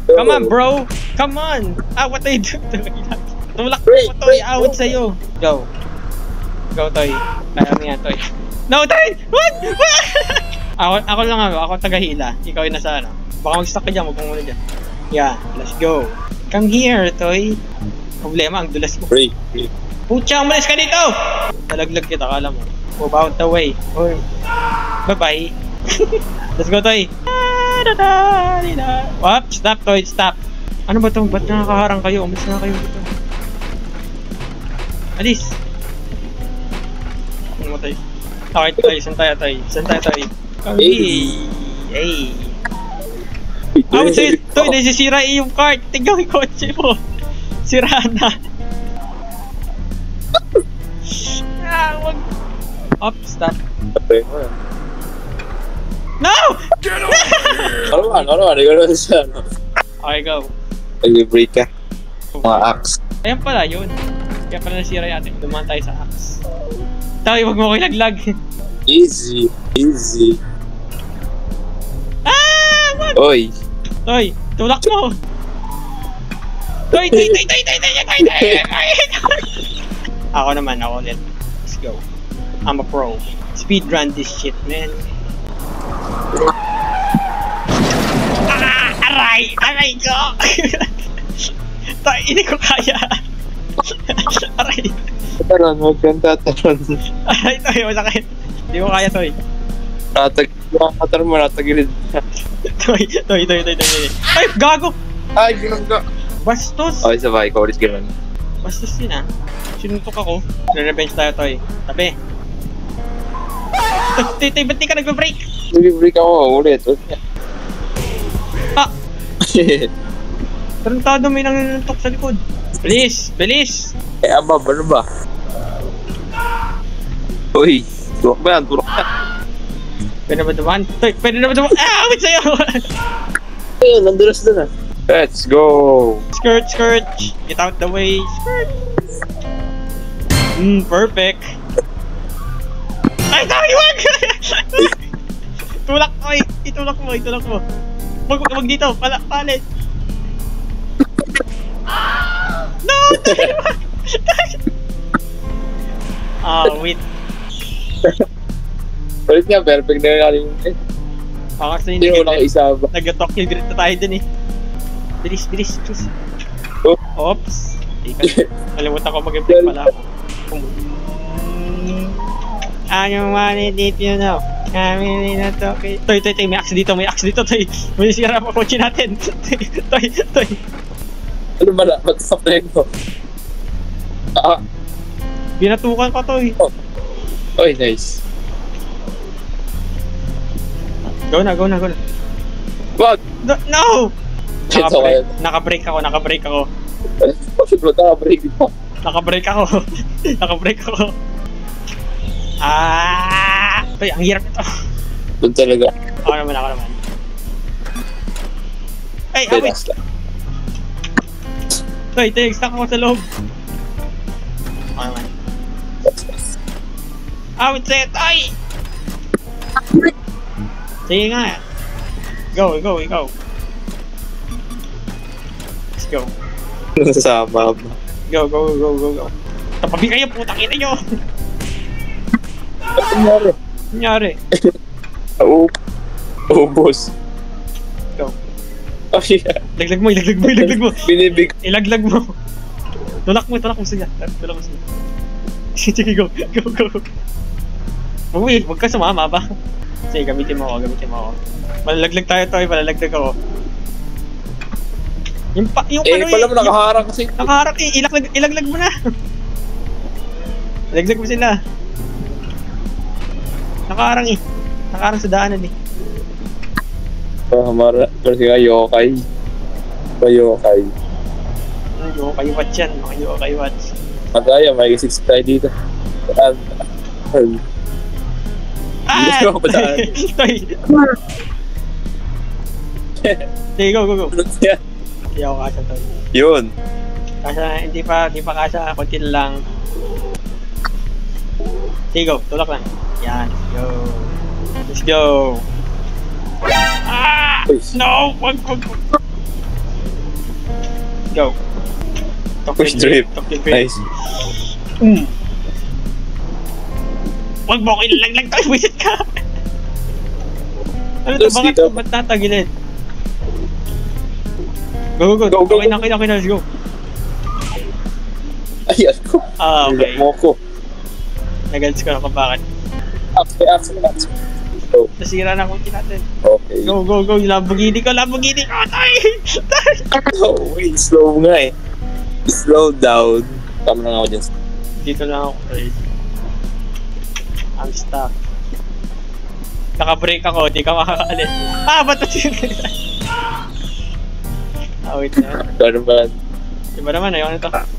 Come on, bro! Come on! What are you doing? Tulak mo, Toy! Awit sa'yo! Go! Go, Toy. Kaya mo yan, Toy. No, Toy! What? Ako lang ako tagahila. Ikaw yung nasa ano. Baka mag-stuck ka dyan, huwag mong muna dyan. Yeah, let's go. Come here, Toy. Problema, ang dulas mo. Pucha, umalis ka dito! Nalaglag kita, kala mo. Move out the way. Bye-bye. Let's go, Toy. Wap, stop, Toy, stop. Ano ba ito? Ba't nakakaharang kayo? Umalis na kayo dito. Alis. Ano mo, Toy? Okay, Toy. Saan tayo, Toy? Saan tayo, Toy? Hey. Awit sa'yo, Toy. Nasisira yung cart. Tingnan yung kotse mo. Sira na. Wag. Up, stop. No! Get over here! Ano? Ikaw na siya, no? Okay, go. Nag-break ka. Mga axe. Ayan pala, yun. Kaya pala nasira yung ating. Dumaan tayo sa axe. Tayo, wag mo ko ilaglag. Easy. Wag! Oy. Toy, tulak mo! Toy! Ako naman, ako ulit. Let's go. I'm a pro. Speedrun this shit, man. Aray ko! Toy, hindi ko kaya. Aray. Taron, huwag kang tataron. Aray, Toy, masakit. Hindi ko kaya, Toy. Natagilid. Toy. Ay, gago! Ay, ginangga. Bastos! Okay, sabay. Ikaw ulit gano'n. Bastos din ah. Sinuntok ako. Re-revenge tayo, Toy. Tabi. Toy, ba't di ka nagbe-break? Nag-break ako ulit. Tarantado may nanuntok sa likod. Bilis! Aba, ano ba? Uy, tulak ba yan? Pwede na ba dumaan? Toy, pwede na ba dumaan? Awit sa'yo! Ayun, nandulas doon ah. Let's go! Skirt! Get out the way! Skirt! Perfect! Ay, tayo! Wag! Tulak mo! Itulak mo! Wag dito! Palit! No! Wait. Ulit nga, perfect na yung Kasi hindi ko lang isa ba? Nag-talk yung grit na tayo dun eh. Bilis. Oops. Nalimutan ko mag-implement pala ako. Ano man it you know? Kami na to. Toy, may axe dito, Toy. May sira pa kotse natin. Toy. Ano ba na? Ba't-stop na yun mo? Binatukan ko, Toy. Oy, nice. Go na. What? No! Naka-break ako. Bakit mo naka-break dito? Naka-break ako. Toy, ang hirap ito. Doon talaga. Ako naman. Ay, awit. Toy, stuck ako sa loob. Ako naman. Awit sa'yo, Toy! Sige nga. Go. Let's go. Nasasama ba? Go. Tapabi kayo, putang ina nyo! Ano Nangyari? Ubos. Go. Oh, yeah. Ilaglag mo. Binibig. Ilaglag mo. Tulak mo siya. Sige, go. Wait, huwag ka sumama ba? Sige, gamitin mo ako. Malalaglag tayo, Toy. Malalaglag ako. Yung pala mo nakaharang kasi. Nakaharang ilaglag mo na. Ilaglag mo sila. Nakaharang Nakaharang sa daanan eh. Kasi nga yokai. Yokai watch yan. Yokai watch. Magaya, may 6 tayo dito. Sige, go. Hindi ako kasha, Toy. Yun. Kasha, hindi pa kasha. Kunti lang. Sige, go. Tulak lang. Yan. Let's go. No! Wag. Go. Push drift. Nice. Wag mo ko ilalaglag tayo, wisit ka! Ano to, Tapos dito. ba't tatagilid? Go. Okay na, let's go. Ay, ako. Ah, okay. Mo ko. Nag-gets ko na kung bakit. Axel. Go. Nasira na kung natin. Okay. Go. Yung Lamborghini ko, tay! Oh, wait. Slow nga eh. Slow down. Tama lang ako dyan. Dito lang ako, tay. I'm stuck. Naka-break ako, di ka makakaalis. Ba't ito yun? Wait na. Gano'n ba? Diba naman, ayaw na to.